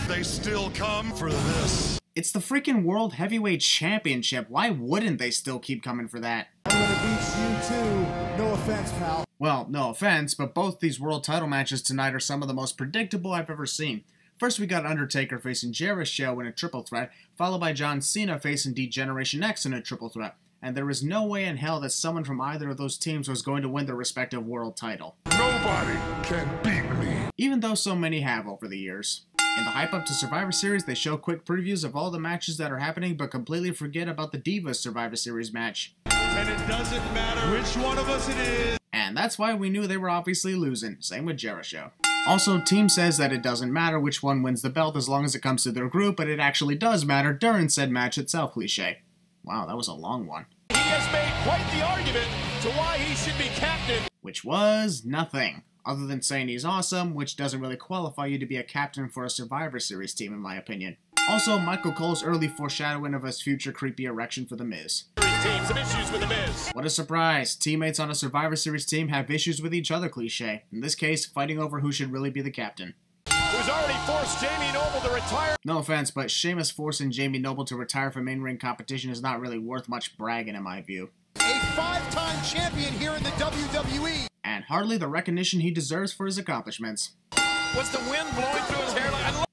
they still come for this. It's the freaking World Heavyweight Championship. Why wouldn't they still keep coming for that? I'm gonna beat you too. No offense, pal. Well, no offense, but both these world title matches tonight are some of the most predictable I've ever seen. First, we got Undertaker facing Jericho in a triple threat, followed by John Cena facing D-Generation X in a triple threat. And there was no way in hell that someone from either of those teams was going to win their respective world title. Nobody can beat me. Even though so many have over the years. In the hype up to Survivor Series, they show quick previews of all the matches that are happening, but completely forget about the Divas Survivor Series match. And it doesn't matter which one of us it is. And that's why we knew they were obviously losing. Same with Jericho. Also, Team says that it doesn't matter which one wins the belt as long as it comes to their group, but it actually does matter during said match itself cliché. Wow, that was a long one. He has made quite the argument to why he should be captain. Which was nothing, other than saying he's awesome, which doesn't really qualify you to be a captain for a Survivor Series team in my opinion. Also, Michael Cole's early foreshadowing of his future creepy erection for The Miz. Some issues with The Miz. What a surprise, teammates on a Survivor Series team have issues with each other cliché, in this case, fighting over who should really be the captain. Who's already forced Jamie Noble to retire. No offense, but Sheamus forcing Jamie Noble to retire from in-ring competition is not really worth much bragging in my view. A 5-time champion here in the WWE. And hardly the recognition he deserves for his accomplishments. What's the wind blowing through his hairline?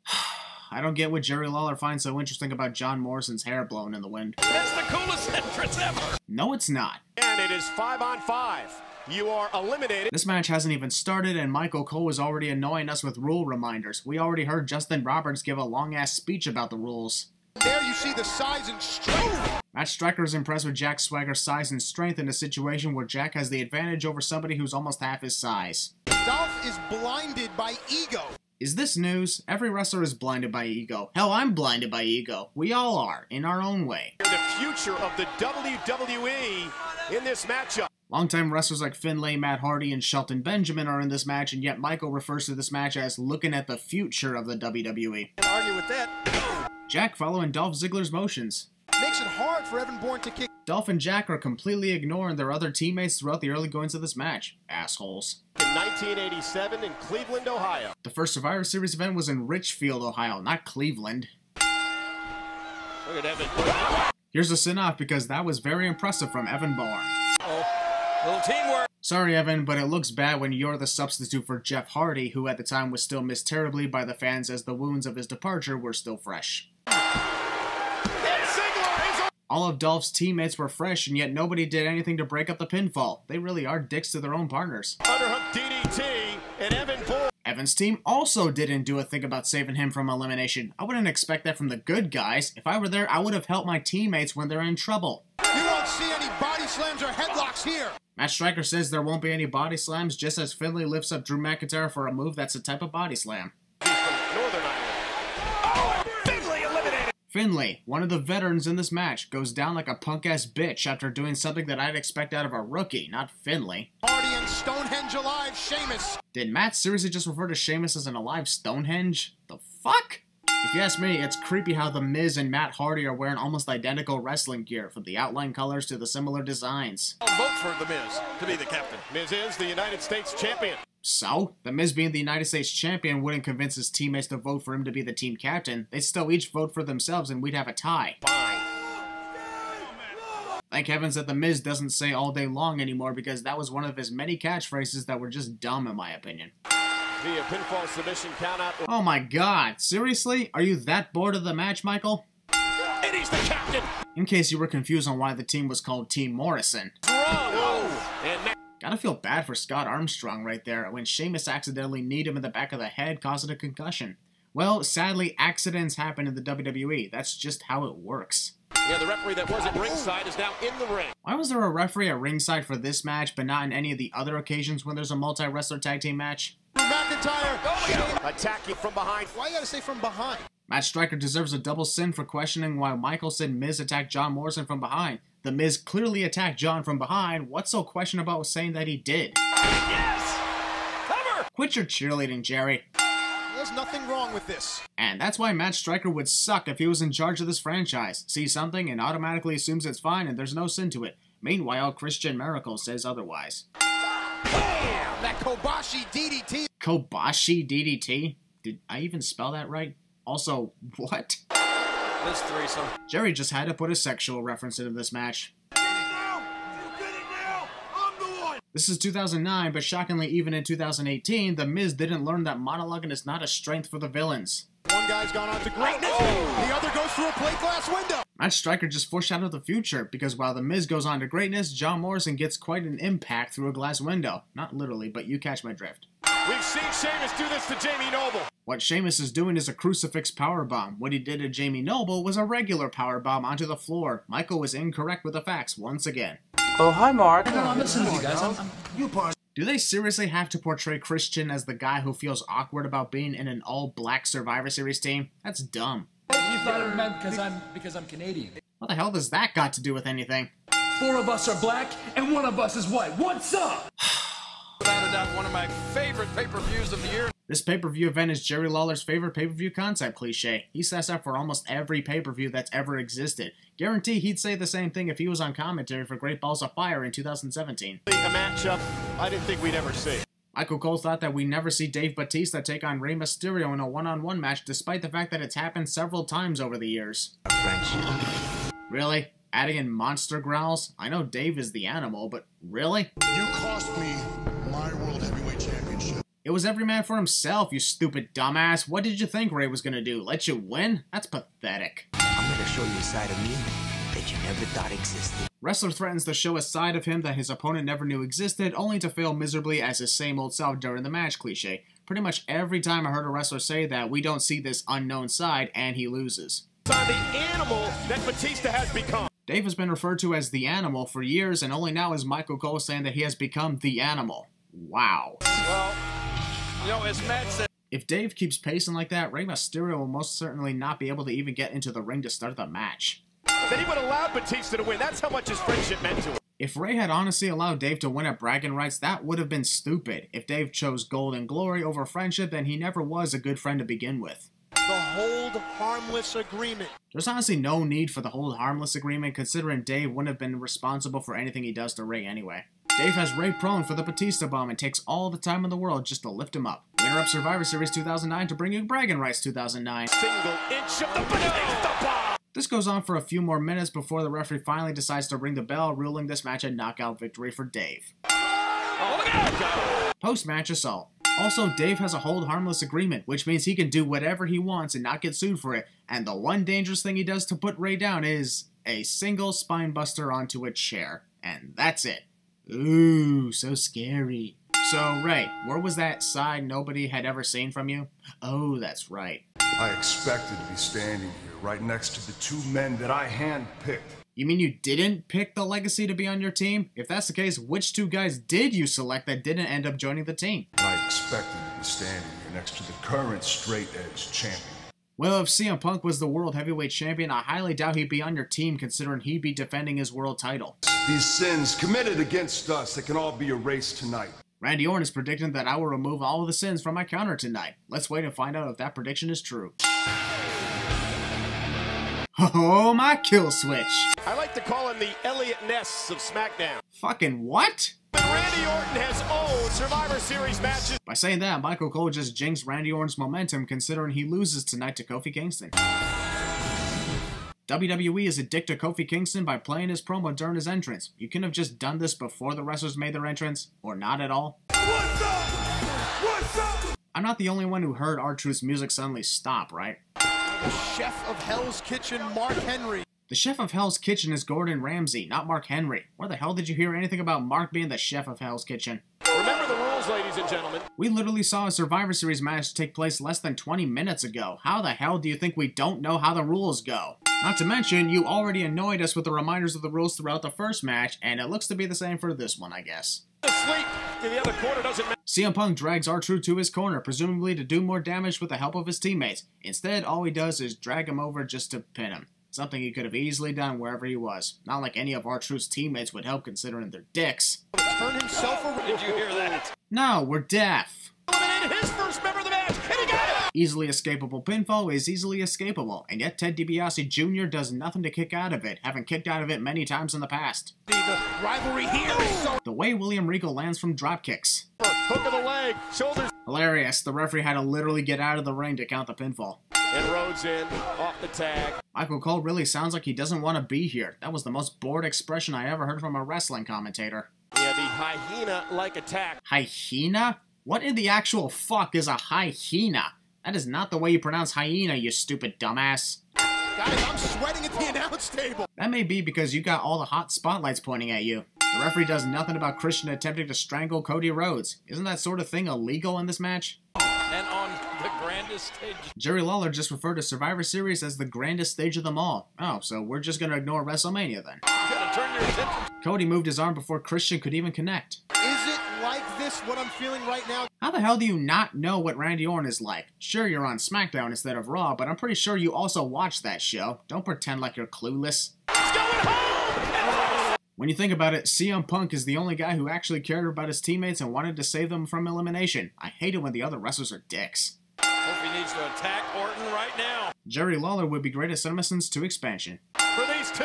I don't get what Jerry Lawler finds so interesting about John Morrison's hair blowing in the wind. That's the coolest entrance ever. No, it's not. And it is 5-on-5. You are eliminated. This match hasn't even started and Michael Cole is already annoying us with rule reminders. We already heard Justin Roberts give a long-ass speech about the rules. There you see the size and strength. Matt Striker is impressed with Jack Swagger's size and strength in a situation where Jack has the advantage over somebody who's almost half his size. Dolph is blinded by ego. Is this news? Every wrestler is blinded by ego. Hell, I'm blinded by ego. We all are, in our own way. The future of the WWE in this matchup. Longtime wrestlers like Finlay, Matt Hardy, and Shelton Benjamin are in this match, and yet Michael refers to this match as looking at the future of the WWE. Can't argue with that. Jack following Dolph Ziggler's motions. Makes it hard for Evan Bourne to kick. Dolph and Jack are completely ignoring their other teammates throughout the early goings of this match. Assholes. In 1987 in Cleveland, Ohio. The first Survivor Series event was in Richfield, Ohio, not Cleveland. Look at Evan. Here's a sin-off because that was very impressive from Evan Bourne. Little teamwork. Sorry, Evan, but it looks bad when you're the substitute for Jeff Hardy, who at the time was still missed terribly by the fans as the wounds of his departure were still fresh. All of Dolph's teammates were fresh, and yet nobody did anything to break up the pinfall. They really are dicks to their own partners. Underhook DDT and Evan Bourne. Evan's team also didn't do a thing about saving him from elimination. I wouldn't expect that from the good guys. If I were there, I would have helped my teammates when they're in trouble. You won't see any body slams or headlocks here. Matt Striker says there won't be any body slams, just as Finlay lifts up Drew McIntyre for a move that's a type of body slam. He's from Northern Ireland. Oh, Finlay eliminated. Finlay, one of the veterans in this match, goes down like a punk-ass bitch after doing something that I'd expect out of a rookie, not Finlay. Hardy and Stonehenge alive, Sheamus. Did Matt seriously just refer to Sheamus as an alive Stonehenge? The fuck? If you ask me, it's creepy how The Miz and Matt Hardy are wearing almost identical wrestling gear, from the outline colors to the similar designs. I'll vote for The Miz to be the captain. Miz is the United States champion. So? The Miz being the United States champion wouldn't convince his teammates to vote for him to be the team captain. They'd still each vote for themselves and we'd have a tie. Fine. Thank heavens that The Miz doesn't say all day long anymore because that was one of his many catchphrases that were just dumb in my opinion. Via pinfall submission countout. Oh my god, seriously? Are you that bored of the match, Michael? And he's the captain. In case you were confused on why the team was called Team Morrison. And Gotta feel bad for Scott Armstrong right there when Sheamus accidentally kneed him in the back of the head, causing a concussion. Well, sadly, accidents happen in the WWE. That's just how it works. yeah, the referee that was at ringside is now in the ring. Why was there a referee at ringside for this match, but not in any of the other occasions when there's a multi-wrestler tag team match? McIntyre. Attacking from behind. Why you gotta say from behind? Matt Striker deserves a double sin for questioning why Michael said Miz attacked John Morrison from behind. The Miz clearly attacked John from behind. What's so questionable about saying that he did? Yes! Cover! Quit your cheerleading, Jerry. There's nothing wrong with this. And that's why Matt Striker would suck if he was in charge of this franchise. Sees something and automatically assumes it's fine and there's no sin to it. Meanwhile, Christian Maracle says otherwise. Bam! That Kobashi DDT. Kobashi DDT? Did I even spell that right? Also, what? This threesome. Jerry just had to put a sexual reference into this match. This is 2009, but shockingly, even in 2018, The Miz didn't learn that monologuing is not a strength for the villains. One guy's gone on to greatness. The other goes through a plate glass window. Matt Striker just foreshadowed the future, because while The Miz goes on to greatness, John Morrison gets quite an impact through a glass window. Not literally, but you catch my drift. We've seen Sheamus do this to Jamie Noble. What Sheamus is doing is a crucifix powerbomb. What he did to Jamie Noble was a regular powerbomb onto the floor. Michael was incorrect with the facts once again. Oh, hi, Mark. No, I'm listening to you guys. Do they seriously have to portray Christian as the guy who feels awkward about being in an all-black Survivor Series team? That's dumb. You thought it meant because I'm Canadian. What the hell does that got to do with anything? 4 of us are black, and 1 of us is white. What's up? Without a doubt, one of my favorite pay-per-views of the year. This pay-per-view event is Jerry Lawler's favorite pay-per-view concept cliche. He sets up for almost every pay-per-view that's ever existed. Guarantee he'd say the same thing if he was on commentary for Great Balls of Fire in 2017. A matchup I didn't think we'd ever see. Michael Cole thought that we never see Dave Bautista take on Rey Mysterio in a one-on-one match, despite the fact that it's happened several times over the years. Really? Adding in monster growls? I know Dave is the animal, but really? You cost me my World Heavyweight Championship. It was every man for himself, you stupid dumbass. What did you think Rey was gonna do? Let you win? That's pathetic. I'm gonna show you a side of me that you never thought existed. Wrestler threatens to show a side of him that his opponent never knew existed, only to fail miserably as his same old self during the match cliche. Pretty much every time I heard a wrestler say that, we don't see this unknown side, and he loses. On the animal that Batista has become. Dave has been referred to as the Animal for years, and only now is Michael Cole saying that he has become the Animal. Wow. Well, you know, as Matt said, If Dave keeps pacing like that, Rey Mysterio will most certainly not be able to even get into the ring to start the match. Then he would have allowed Batista to win. That's how much his friendship meant to him. If Rey had honestly allowed Dave to win at bragging rights, that would have been stupid. If Dave chose gold and glory over friendship, then he never was a good friend to begin with. The hold harmless agreement. There's honestly no need for the hold harmless agreement, considering Dave wouldn't have been responsible for anything he does to Rey anyway. Dave has Rey prone for the Batista bomb and takes all the time in the world just to lift him up. Winner up Survivor Series 2009 to bring you bragging rights 2009. Single inch of the Batista bomb. This goes on for a few more minutes before the referee finally decides to ring the bell, ruling this match a knockout victory for Dave. Post-match assault. Also, Dave has a hold harmless agreement, which means he can do whatever he wants and not get sued for it, and the one dangerous thing he does to put Rey down is a single spine buster onto a chair. And that's it. Ooh, so scary. So, Rey, where was that side nobody had ever seen from you? Oh, that's right. I expected to be standing here right next to the 2 men that I handpicked. You mean you didn't pick the Legacy to be on your team? If that's the case, which 2 guys did you select that didn't end up joining the team? I expected to be standing here next to the current straight edge champion. Well, if CM Punk was the World Heavyweight Champion, I highly doubt he'd be on your team, considering he'd be defending his world title. These sins committed against us that can all be erased tonight. Randy Orton is predicting that I will remove all of the sins from my counter tonight. Let's wait and find out if that prediction is true. Oh, my kill switch. I like to call him the Elliot Ness of SmackDown. Fucking what? But Randy Orton has owned Survivor Series matches. By saying that, Michael Cole just jinxed Randy Orton's momentum, considering he loses tonight to Kofi Kingston. WWE is a dick to Kofi Kingston by playing his promo during his entrance. You couldn't have just done this before the wrestlers made their entrance, or not at all. What's up? What's up? I'm not the only one who heard R-Truth's music suddenly stop, right? The chef of Hell's Kitchen, Mark Henry. The chef of Hell's Kitchen is Gordon Ramsay, not Mark Henry. Where the hell did you hear anything about Mark being the chef of Hell's Kitchen? Remember the rules, ladies and gentlemen. We literally saw a Survivor Series match take place less than 20 minutes ago. How the hell do you think we don't know how the rules go? Not to mention, you already annoyed us with the reminders of the rules throughout the first match, and it looks to be the same for this one, I guess. Asleep in the other corner doesn't matter. CM Punk drags R-Truth to his corner, presumably to do more damage with the help of his teammates. Instead, all he does is drag him over just to pin him. Something he could have easily done wherever he was. Not like any of R-Truth's teammates would help, considering they're dicks. Turn himself around. Did you hear that? No, we're deaf. Eliminated his first member of the match, and he got it! Easily escapable pinfall is easily escapable, and yet Ted DiBiase Jr. does nothing to kick out of it, having kicked out of it many times in the past. The rivalry here is so... The way William Regal lands from dropkicks. Hook of the leg, shoulders. Hilarious, the referee had to literally get out of the ring to count the pinfall. And Rhodes in, off the tag. Michael Cole really sounds like he doesn't want to be here. That was the most bored expression I ever heard from a wrestling commentator. Yeah, the hyena-like attack. Hyena? What in the actual fuck is a hyena? That is not the way you pronounce hyena, you stupid dumbass. Guys, I'm sweating at the announce table. That may be because you got all the hot spotlights pointing at you. The referee does nothing about Christian attempting to strangle Cody Rhodes. Isn't that sort of thing illegal in this match? And on the grandest stage. Jerry Lawler just referred to Survivor Series as the grandest stage of them all. Oh, so we're just gonna ignore WrestleMania then. You gotta turn your attention. Cody moved his arm before Christian could even connect. Is it like this, what I'm feeling right now? How the hell do you not know what Randy Orton is like? Sure, you're on SmackDown instead of Raw, but I'm pretty sure you also watch that show. Don't pretend like you're clueless. He's going home! When you think about it, CM Punk is the only guy who actually cared about his teammates and wanted to save them from elimination. I hate it when the other wrestlers are dicks. Kofi needs to attack Orton right now. Jerry Lawler would be great at Summerson's 2 expansion. For these two.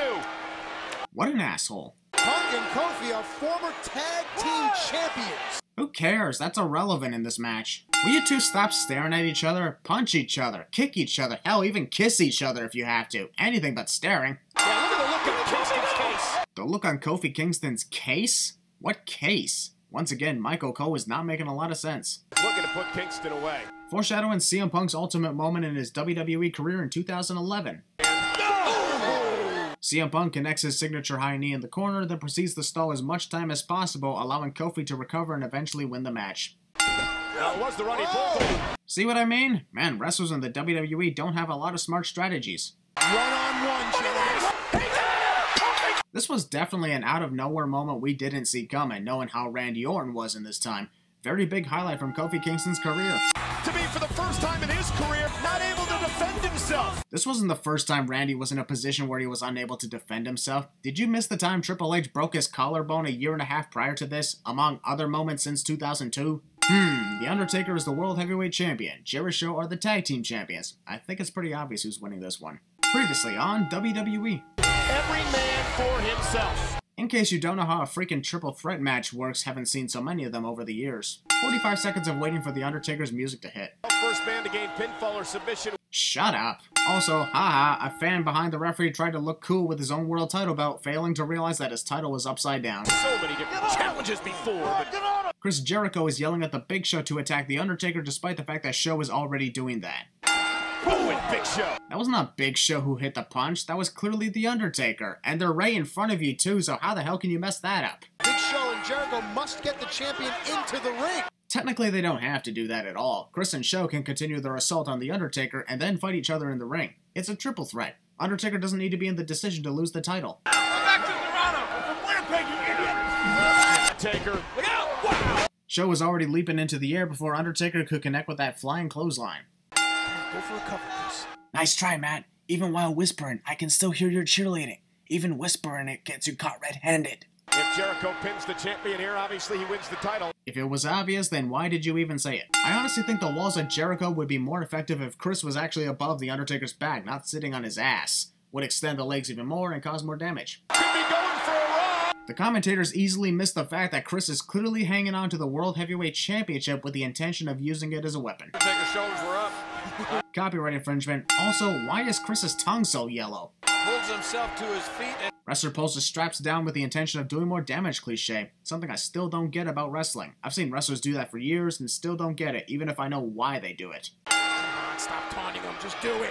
What an asshole. Punk and Kofi are former tag team champions. Who cares? That's irrelevant in this match. Will you two stop staring at each other? Punch each other, kick each other, hell, even kiss each other if you have to. Anything but staring. Yeah, look at the look on Kingston's face. The look on Kofi Kingston's case? What case? Once again, Michael Cole is not making a lot of sense. Looking to put Kingston away. Foreshadowing CM Punk's ultimate moment in his WWE career in 2011. CM Punk connects his signature high knee in the corner, then proceeds to stall as much time as possible, allowing Kofi to recover and eventually win the match. That was the running bulldog. See what I mean? Man, wrestlers in the WWE don't have a lot of smart strategies. One-on-one, Jennings. This was definitely an out-of-nowhere moment we didn't see coming, knowing how Randy Orton was in this time. Very big highlight from Kofi Kingston's career. To be, for the first time in his career, not able to defend himself. This wasn't the first time Randy was in a position where he was unable to defend himself. Did you miss the time Triple H broke his collarbone a year and a half prior to this, among other moments since 2002? The Undertaker is the World Heavyweight Champion. Jericho are the Tag Team Champions. I think it's pretty obvious who's winning this one. Previously on WWE. Every man for himself. In case you don't know how a freaking triple threat match works, haven't seen so many of them over the years. 45 seconds of waiting for The Undertaker's music to hit. First man to gain pinfall or submission. Shut up. Also, haha, a fan behind the referee tried to look cool with his own world title belt, failing to realize that his title was upside down. So many different challenges before, but Chris Jericho is yelling at the Big Show to attack The Undertaker despite the fact that Show is already doing that. oh, and Big Show. That was not Big Show who hit the punch, that was clearly The Undertaker. And they're right in front of you too, so how the hell can you mess that up? Big Show and Jericho must get the champion into the ring. Technically, they don't have to do that at all. Chris and Show can continue their assault on The Undertaker and then fight each other in the ring. It's a triple threat. Undertaker doesn't need to be in the decision to lose the title. Back to Toronto. From Winnipeg, you idiot. Taker. Look out. Wow. Show was already leaping into the air before Undertaker could connect with that flying clothesline. Go for a cover, Chris. Nice try, Matt. Even while whispering, I can still hear your cheerleading. Even whispering, it gets you caught red-handed. If Jericho pins the champion here, obviously he wins the title. If it was obvious, then why did you even say it? I honestly think the walls of Jericho would be more effective if Chris was actually above The Undertaker's back, not sitting on his ass. Would extend the legs even more and cause more damage. Could be going for a run. The commentators easily missed the fact that Chris is clearly hanging on to the World Heavyweight Championship with the intention of using it as a weapon. Undertaker's shoulders were up. Copyright infringement. Also, why is Chris's tongue so yellow? Pulls himself to his feet and Wrestler pulls his straps down with the intention of doing more damage cliche. Something I still don't get about wrestling. I've seen wrestlers do that for years and still don't get it, even if I know why they do it. Stop taunting him. Just do it.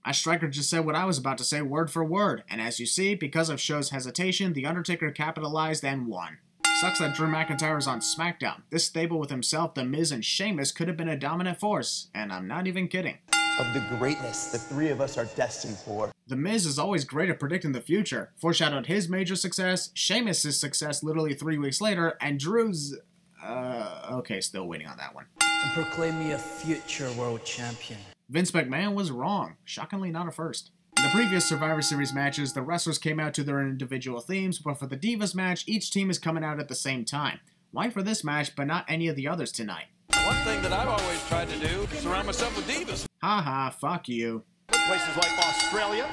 My striker just said what I was about to say word for word, and as you see, because of Show's hesitation, The Undertaker capitalized and won. Sucks that Drew McIntyre is on SmackDown. This stable with himself, The Miz, and Sheamus could have been a dominant force, and I'm not even kidding. Of the greatness the three of us are destined for. The Miz is always great at predicting the future. Foreshadowed his major success, Sheamus' success literally 3 weeks later, and Drew's... okay, still waiting on that one. And proclaim me a future world champion. Vince McMahon was wrong. Shockingly not a first. In the previous Survivor Series matches, the wrestlers came out to their individual themes, but for the Divas match, each team is coming out at the same time. Why for this match, but not any of the others tonight? one thing that I've always tried to do is surround myself with divas. Haha, fuck you. Places like Australia,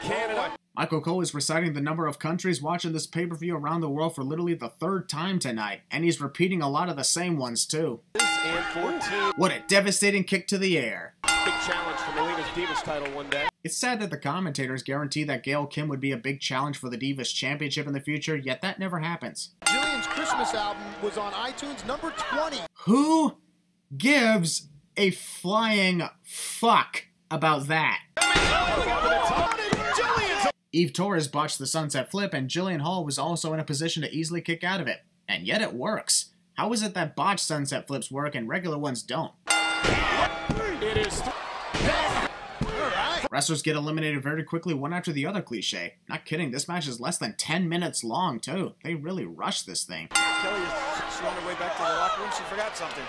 Canada. Michael Cole is reciting the number of countries watching this pay-per-view around the world for literally the 3rd time tonight, and he's repeating a lot of the same ones too. And 14. What a devastating kick to the air. Big challenge for Melina's Divas title one day. It's sad that the commentators guarantee that Gail Kim would be a big challenge for the Divas Championship in the future, yet that never happens. Jillian's Christmas album was on iTunes number 20. Who gives a flying fuck about that? Eve Torres botched the sunset flip, and Jillian Hall was also in a position to easily kick out of it. And yet it works. How is it that botched sunset flips work and regular ones don't? It is. Wrestlers get eliminated very quickly, one after the other, cliche. Not kidding, this match is less than 10 minutes long, too. They really rushed this thing. Kelly is on her way back to the locker room. She forgot something.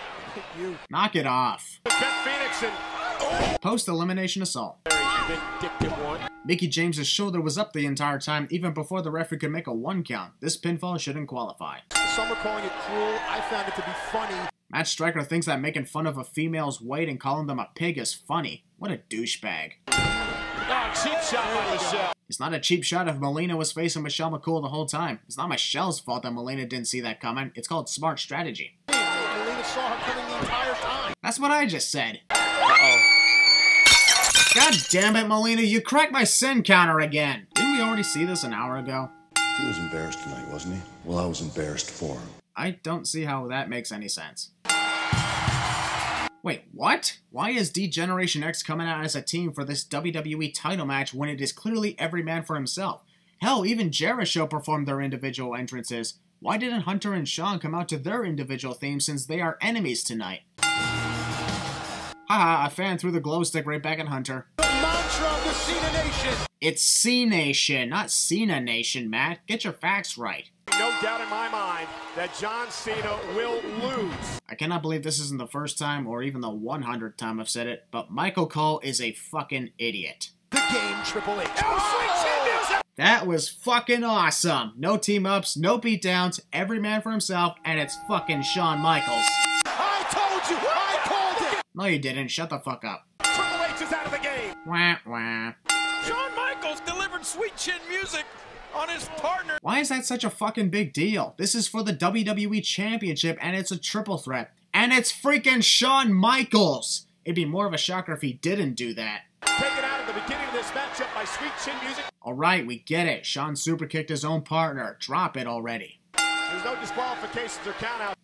You. Knock it off. Beth Phoenix and Post-elimination assault. very vindictive one. Mickie James' shoulder was up the entire time, even before the referee could make a 1 count. This pinfall shouldn't qualify. Some are calling it cruel. I found it to be funny. Matt Striker thinks that making fun of a female's weight and calling them a pig is funny. What a douchebag. Oh, cheap shot by Michelle. It's not a cheap shot if Melina was facing Michelle McCool the whole time. It's not Michelle's fault that Melina didn't see that coming. It's called smart strategy. Melina saw her coming the entire time. That's what I just said. God damn it, Melina, you cracked my sin counter again. Didn't we already see this an hour ago? He was embarrassed tonight, wasn't he? Well, I was embarrassed for him. I don't see how that makes any sense. Wait, what? Why is D-Generation X coming out as a team for this WWE title match when it is clearly every man for himself? Hell, even Jericho performed their individual entrances. Why didn't Hunter and Shawn come out to their individual themes since they are enemies tonight? Haha, a fan threw the glow stick right back at Hunter. The mantra of the Cena Nation. It's C-Nation, not Cena Nation, Matt. Get your facts right. No doubt in my mind that John Cena will lose. I cannot believe this isn't the first time or even the 100th time I've said it, but Michael Cole is a fucking idiot. The game, Triple H. That was fucking awesome. No team-ups, no beatdowns, every man for himself, and it's fucking Shawn Michaels. I told you, I called it. No, you didn't. Shut the fuck up. Triple H is out of the game. Wah, wah. Shawn Michaels delivered sweet chin music on his partner. Why is that such a fucking big deal? This is for the WWE Championship, and it's a triple threat. And it's freaking Shawn Michaels! It'd be more of a shocker if he didn't do that. Taken out at the beginning of this matchup by sweet chin music. Alright, we get it. Shawn super kicked his own partner. Drop it already. There's no disqualifications or countouts.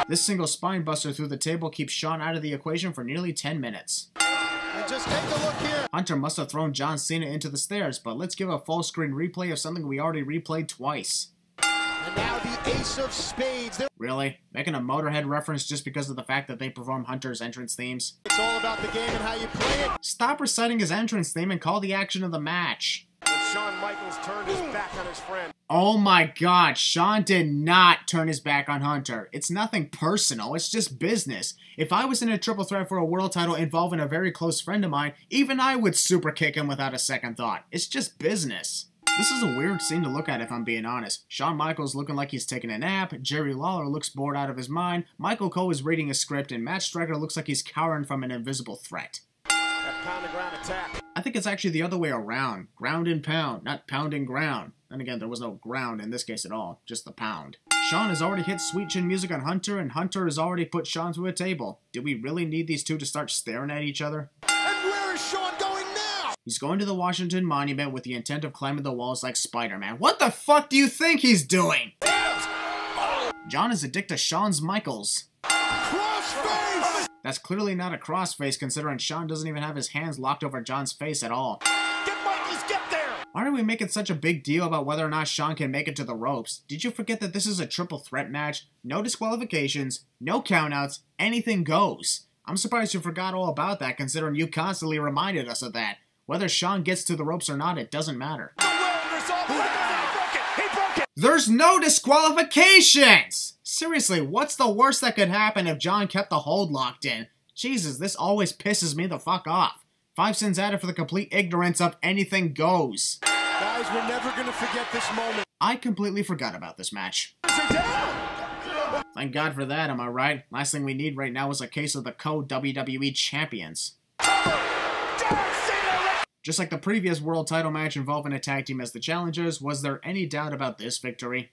This single spine buster through the table keeps Shawn out of the equation for nearly 10 minutes. And just take a look here. Hunter must have thrown John Cena into the stairs, but let's give a full screen replay of something we already replayed twice. And now the Ace of Spades. Really? Making a Motorhead reference just because of the fact that they perform Hunter's entrance themes? It's all about the game and how you play it. Stop reciting his entrance theme and call the action of the match. When Shawn Michaels turned his back on his friend. Oh my god, Shawn did not turn his back on Hunter. It's nothing personal, it's just business. If I was in a triple threat for a world title involving a very close friend of mine, even I would super kick him without a second thought. It's just business. This is a weird scene to look at if I'm being honest. Shawn Michaels looking like he's taking a nap, Jerry Lawler looks bored out of his mind, Michael Cole is reading a script, and Matt Striker looks like he's cowering from an invisible threat. That pound and ground attack. I think it's actually the other way around. Ground and pound, not pound and ground. And again, there was no ground in this case at all, just the pound. Shawn has already hit sweet chin music on Hunter, and Hunter has already put Shawn through a table. Do we really need these two to start staring at each other? And where is Shawn going now? He's going to the Washington Monument with the intent of climbing the walls like Spider-Man. What the fuck do you think he's doing? John is addicted to Shawn's Michaels. Crossface! That's clearly not a crossface considering Shawn doesn't even have his hands locked over John's face at all. Get Michaels, get there! Why are we making such a big deal about whether or not Shawn can make it to the ropes? Did you forget that this is a triple threat match? No disqualifications, no countouts, anything goes. I'm surprised you forgot all about that considering you constantly reminded us of that. Whether Shawn gets to the ropes or not, it doesn't matter. He broke it! There's no disqualifications! Seriously, what's the worst that could happen if John kept the hold locked in? Jesus, this always pisses me the fuck off. 5 sins added for the complete ignorance of anything goes. Guys, we're never gonna forget this moment. I completely forgot about this match. Thank God for that, am I right? Last thing we need right now is a case of the co-WWE champions. Just like the previous world title match involving a tag team as the challengers, was there any doubt about this victory?